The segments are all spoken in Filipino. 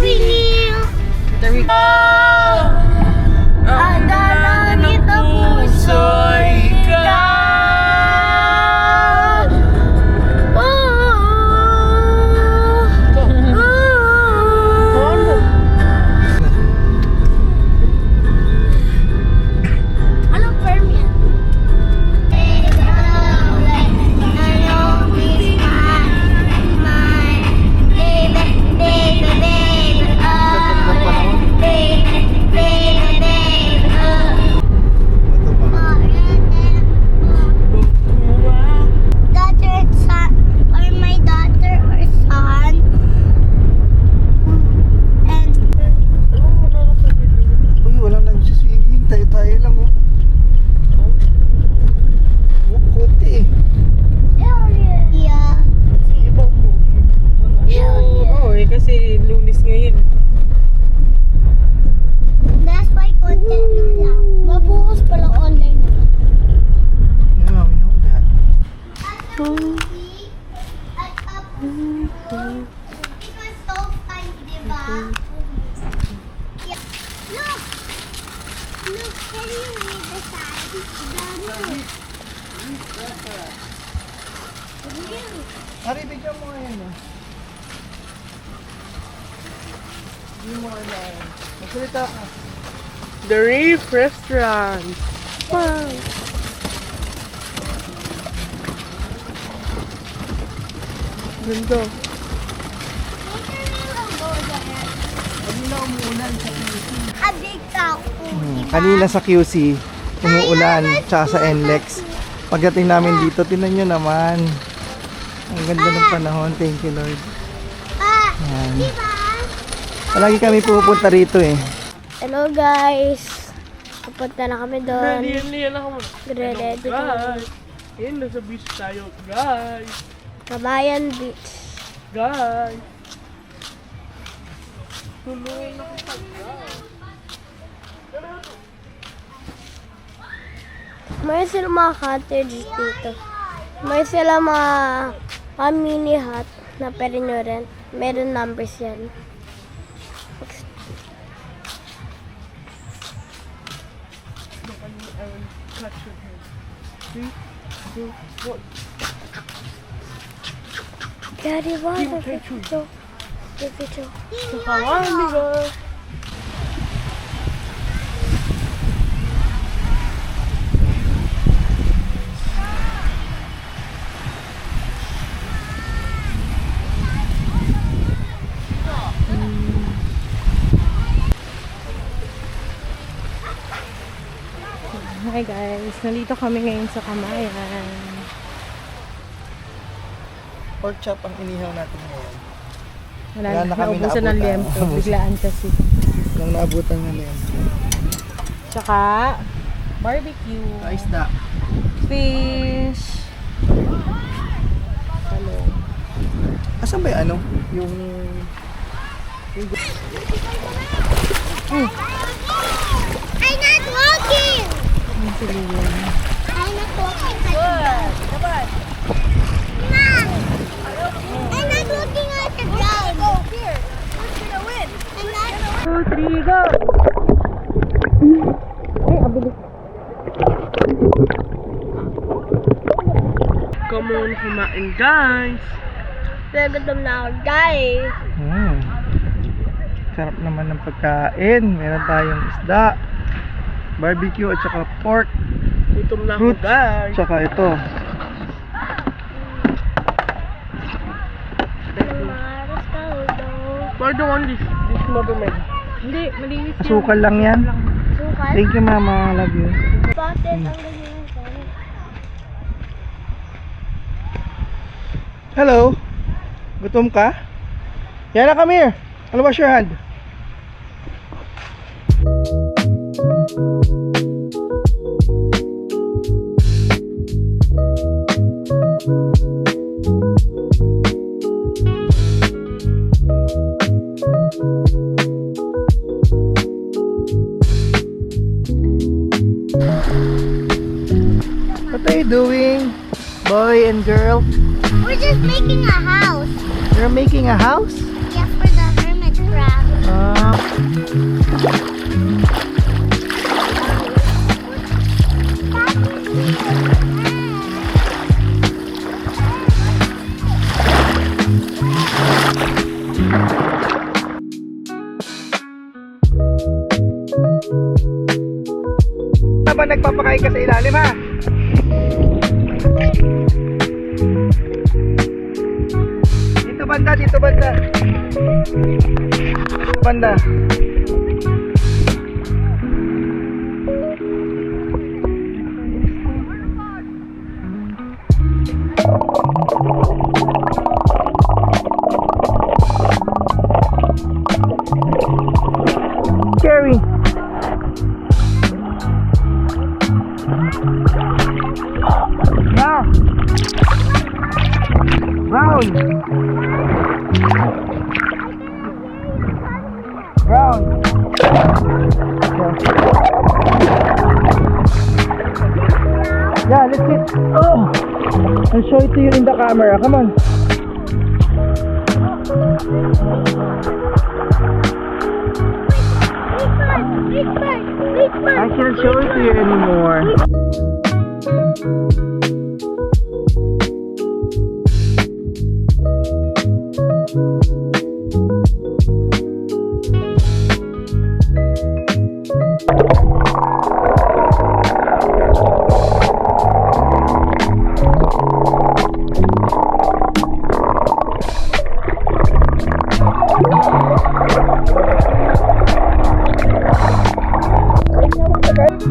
we kneel. There we go. Ang dalangin ng puso'y ikaw. Anong term yan? Uy, wala nang swimming. Tayo-tayo lang, oh. Kote eh. Yeah. Oo, kasi Lunes ngayon. That's why content na lang. Mabuhos pala online na. Yeah, we know that. Because so fun, diba? Yeah. Look! Look, can you read the sign? Ari, bigyan mo ngayon, oh. Hindi mo kailangan. Magsalita ka. The Reef Restaurant. Wow. Ganda. Kanina umuulan sa QC. A big cow. Kanina sa QC, umuulan, tsaka sa NLEX. Pagdating namin dito, tinan nyo naman. Ang ganda ng panahon. Thank you, Lord. Yan. Diba? Palagi kami pupunta rito eh. Hello guys. Pupunta na kami doon. Yan ako. Ready na. Guys. Yan, nasa beach tayo. Guys. Kabayan Beach. Guys. Tulungan na kita, guys. May sila mga cottage dito. May sila mga mini hut na pwede nyo rin. Meron numbers yan. I will catch your hand. 3, 2, 1. Daddy, what Give the picture. picture? The picture. Kawan, diba? Hi guys, nandito kami ngayon sa Kamayan. Pork chop ang inihaw natin ngayon. Wala Wala na kami naubusan ng naabutan. liempo, biglaan kasi. Nang naabutan nga na yan. Tsaka, barbecue, Isda. fish, ano, Asan ba yung ano? Yung... I'm not walking! yung siliwan. I'm not walking. Come on. Mom! I'm not looking at the ground. Go here. Who's gonna win? I'm not. 2, 3, go! Ay, abilis. Come on, kumain, guys. Nagutom na ako, guys. Sarap naman ng pagkain. Meron tayong isda, barbecue at saka pork, Gutom na ako, fruits, guys. tsaka ito. Why do you want this? This mother made. Hindi, malinis yun. Asukal lang yan. Sukal. Thank you, Mama. Love you. Bakit ang ganyan ko? Hello. Gutom ka? Yana, come here. I'll wash your hand. What are you doing, boy and girl? We're just making a house. You're making a house? Yeah, for the hermit crab. Habang nagpapakain ka sa ilalim, ha? Dito banda, dito banda. Dito banda. Scary. Yeah. Round. Round. Yeah, let's sit. Oh, I'll show it to you in the camera. Come on. I can't show it to you anymore.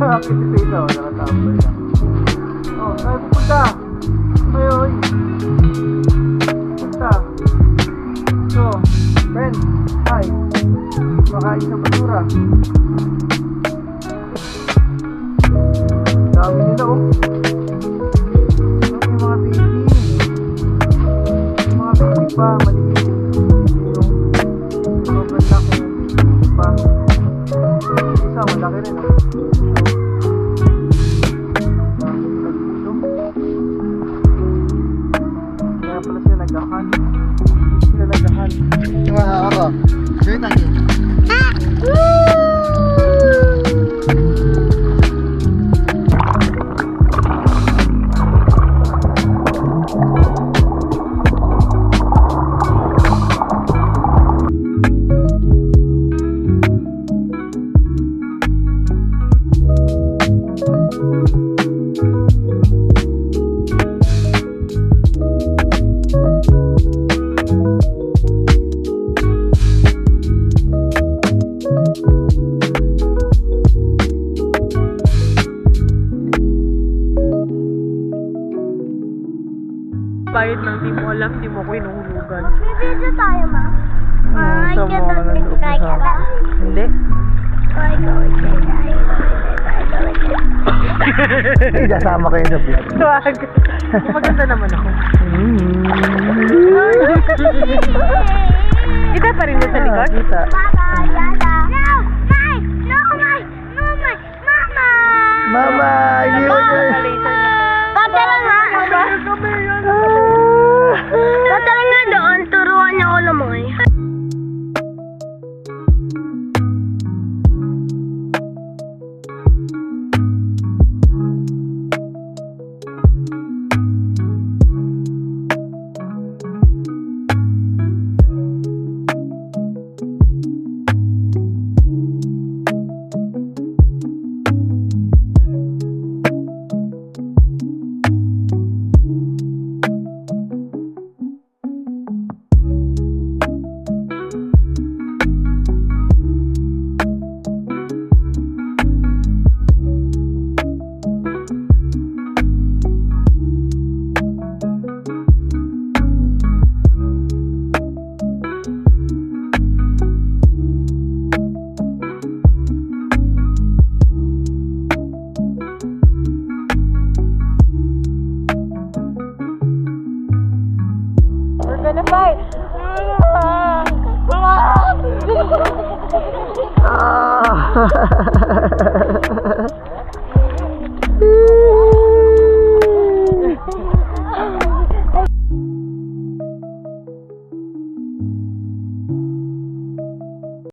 Bakit si Pito? Nakatambay lang. Oh, saan pupunta? Ayoy. Punta. So, friend, hi. Makain sa basura. Dami nila, oh. Yung mga baby. Yung mga baby pa, maliit. Yung sobrang laki ng baby pa. Isa, malaki rin, oh. Ako. Join natin. Bayad ng di mo alam, di mo ko inuhulugan. Bibidyo tayo, ma. Sa mga nandun sa... Hindi? Eh, kasama kayo sa vlog. Swag. Maganda naman ako. Kita pa rin mo sa likod? Kita. Mama, hindi mo Tatalang nga. Tatalang nga doon, turuan niya ako lumoy. Gonna fight. Ah.